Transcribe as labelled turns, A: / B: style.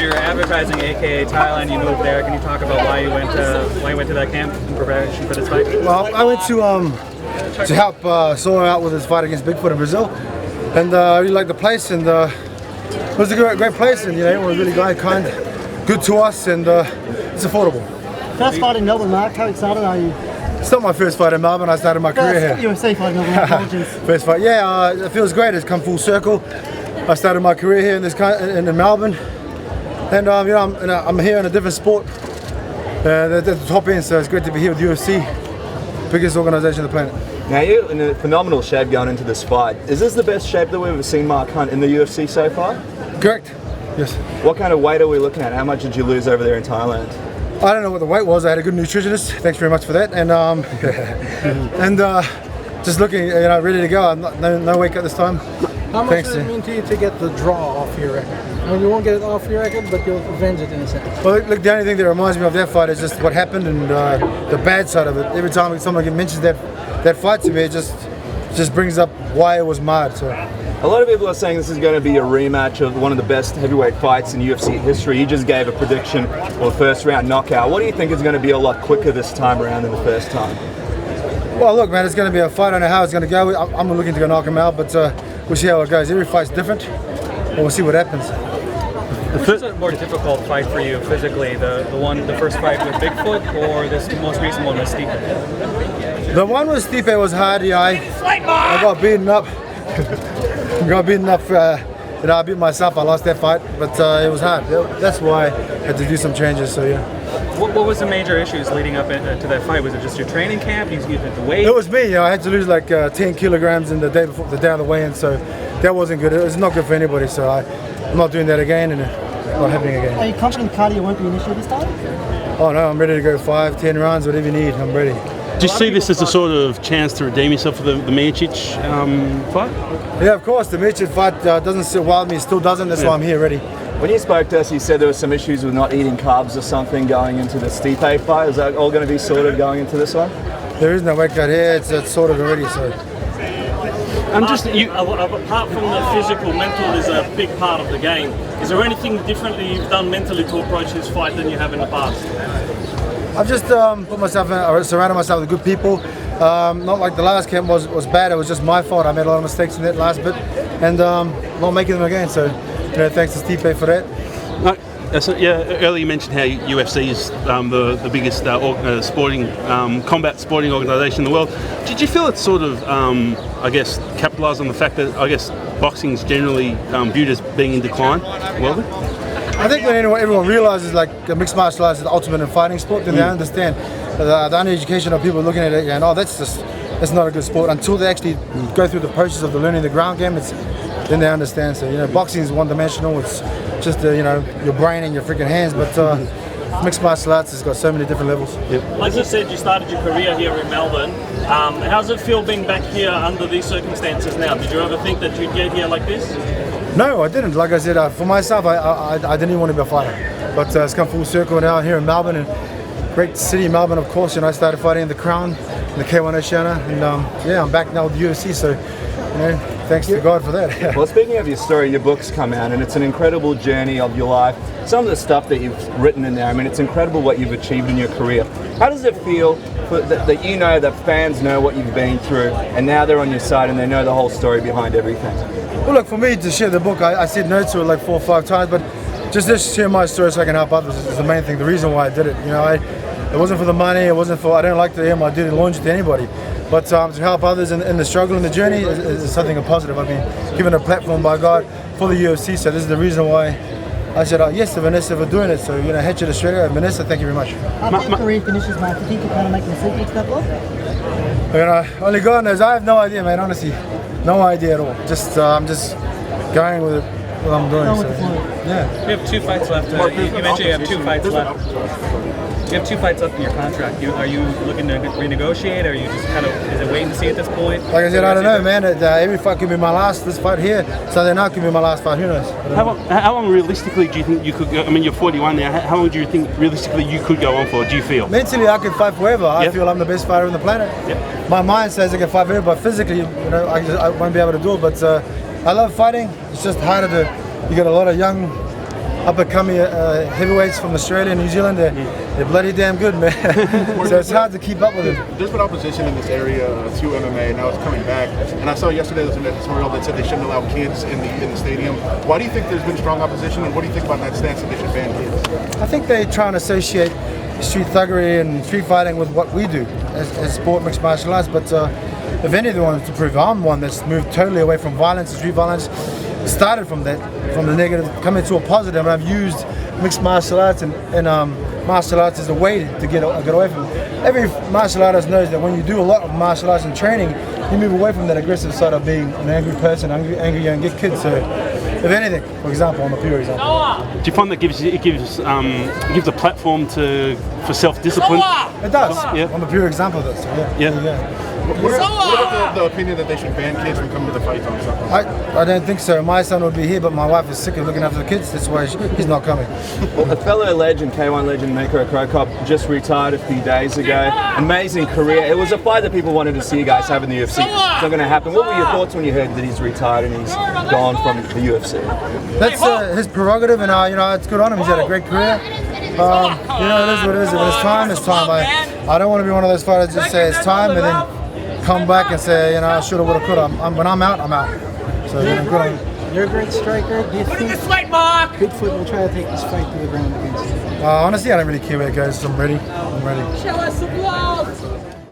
A: you're advertising AKA Thailand. You moved there. Can you talk about why you went to that camp in preparation for this fight?
B: Well, I went to help Saul out with his fight against Bigfoot in Brazil, and I really liked the place, and it was a great place, and everyone was really kind, good to us, and it's affordable.
C: First fight in Melbourne, Mark. How excited are you?
B: It's not my first fight in Melbourne. I started my career here.
C: UFC fight in Melbourne. Apologies.
B: First fight, yeah. It feels great. It's come full circle. I started my career here in Melbourne, and I'm here in a different sport, at the top end. So it's great to be here with UFC, biggest organisation on the planet.
D: Now you're in a phenomenal shape going into this fight. Is this the best shape that we've ever seen Mark Hunt in the UFC so far?
B: Correct. Yes.
D: What kind of weight are we looking at? How much did you lose over there in Thailand?
B: I don't know what the weight was. I had a good nutritionist. Thanks very much for that. And just looking, ready to go. No weight cut this time.
E: How much does it mean to you to get the draw off your record? I mean, you won't get it off your record, but you'll avenge it in a sense.
B: Well, look, the only thing that reminds me of that fight is just what happened and the bad side of it. Every time someone mentions that fight to me, it just brings up why it was mad. So.
D: A lot of people are saying this is going to be a rematch of one of the best heavyweight fights in UFC history. You just gave a prediction of a first round knockout. What do you think is going to be a lot quicker this time around than the first time?
B: Well, look, man, it's going to be a fight. I don't know how it's going to go. I'm looking to go knock him out, but we'll see how it goes. Every fight's different, and we'll see what happens.
A: Which is a more difficult fight for you physically, the first fight with Bigfoot, or this most recent one with Stipe?
B: The one with Stipe was hard. Yeah, I got beaten up. I beat myself. I lost that fight, but it was hard. That's why I had to do some changes. So yeah.
A: What was the major issues leading up to that fight? Was it just your training camp? You hit the weight?
B: It was me. I had to lose like 10 kilograms in the day before the day of the weigh-in, so that wasn't good. It was not good for anybody. So I'm not doing that again, and not happening again.
C: Are you confident cardio won't be an issue this time?
B: Oh no, I'm ready to go 5-10 rounds, whatever you need. I'm ready.
F: Do you see this as a sort of chance to redeem yourself for the Miotic fight?
B: Yeah, of course. The Miotic fight doesn't sit well with me. It still doesn't. That's why I'm here ready.
D: When you spoke to us, you said there were some issues with not eating carbs or something going into the Stipe fight. Is that all going to be sorted going into this one?
B: There is no weight cut here. It's sorted already. So.
G: Apart from the physical, mental is a big part of the game. Is there anything differently you've done mentally to approach this fight than you have in the past?
B: I've just surrounded myself with good people. Not like the last camp was bad. It was just my fault. I made a lot of mistakes in that last bit, and not making them again. So, thanks to Stipe for that.
F: Earlier you mentioned how UFC is the biggest combat sporting organisation in the world. Did you feel it's sort of, capitalised on the fact that boxing is generally viewed as being in decline worldly?
B: I think when everyone realizes like mixed martial arts is the ultimate in fighting sport, then they understand the uneducation of people looking at it and that's not a good sport until they actually go through the process of learning the ground game. Then they understand. So boxing is one-dimensional. It's just your brain and your freaking hands, but mixed martial arts has got so many different levels.
G: Yep. Like you said, you started your career here in Melbourne. How does it feel being back here under these circumstances now? Did you ever think that you'd get here like this?
B: No, I didn't. Like I said, for myself, I didn't even want to be a fighter. But it's come full circle now here in Melbourne, and great city, Melbourne, of course. I started fighting in the Crown, in the K1 Oceania, and I'm back now with the UFC. So, thanks to God for that.
D: Well, speaking of your story, your book's come out, and it's an incredible journey of your life. Some of the stuff that you've written in there, it's incredible what you've achieved in your career. How does it feel that that fans know what you've been through, and now they're on your side and they know the whole story behind everything?
B: Well, look, for me to share the book, I said no to it like 4 or 5 times, but just to share my story so I can help others is the main thing, the reason why I did it. It wasn't for the money, I don't like to air my dirty laundry to anybody, but to help others in the struggle and the journey is something positive. I've been given a platform by God for the UFC, so this is the reason why I said yes to Vanessa for doing it. So, head to Australia. Vanessa, thank you very much.
C: After your career finishes, Mark, do you think you're kind of making a sequel to that book?
B: Only God knows. I have no idea, man, honestly. No idea at all. I'm just going with what I'm doing. So, yeah.
A: You have 2 fights left. You mentioned you have 2 fights left. You have 2 fights left in your contract. Are you looking to renegotiate, or are you just is it waiting to see at this point?
B: Like I said, I don't know, man. Every fight could be my last. This fight here, Sunday night could be my last fight. Who knows?
F: How long realistically do you think you could go? You're 41 now. How long do you think realistically you could go on for? Do you feel?
B: Mentally, I could fight forever. I feel I'm the best fighter on the planet.
F: Yep.
B: My mind says I can fight forever, but physically, I won't be able to do it. But I love fighting. It's just harder to. You got a lot of young up and coming heavyweights from Australia and New Zealand. They're bloody damn good, man. So it's hard to keep up with them.
H: There's been opposition in this area to MMA, now it's coming back. And I saw yesterday there was an editorial that said they shouldn't allow kids in the stadium. Why do you think there's been strong opposition, and what do you think about that stance that they should ban kids?
B: I think they're trying to associate street thuggery and street fighting with what we do as sport, mixed martial arts. But if anything wants to prove, I'm one that's moved totally away from violence and street violence. Started from that, from the negative, coming to a positive, and I've used mixed martial arts and martial arts as a way to get away from it. Every martial artist knows that when you do a lot of martial arts and training, you move away from that aggressive side of being an angry person, angry young kid. So, if anything, for example, on the pure example,
F: Do you find that it gives a platform for self-discipline?
B: it does.
F: Yeah.
B: On the pure example, though. So yeah.
H: What about the opinion that they should ban kids from coming to the fights on something?
B: I don't think so. My son would be here, but my wife is sick of looking after the kids. That's why he's not coming.
D: Well, a fellow legend, K1 legend Mako Krokop, just retired a few days ago. Amazing career. It was a fight that people wanted to see you guys have in the UFC. It's not going to happen. What were your thoughts when you heard that he's retired and he's gone from the UFC?
B: That's his prerogative, and it's good on him. He's had a great career. It is what it is. If it's time, it's time. I don't want to be one of those fighters that just say it's time and then come back and say, I shoulda, woulda, coulda. When I'm out, I'm out. So good on him.
C: You're a great striker. Do you think Bigfoot will try to take this fight to the ground against you?
B: Honestly, I don't really care where it goes. I'm ready.
I: Show us some love.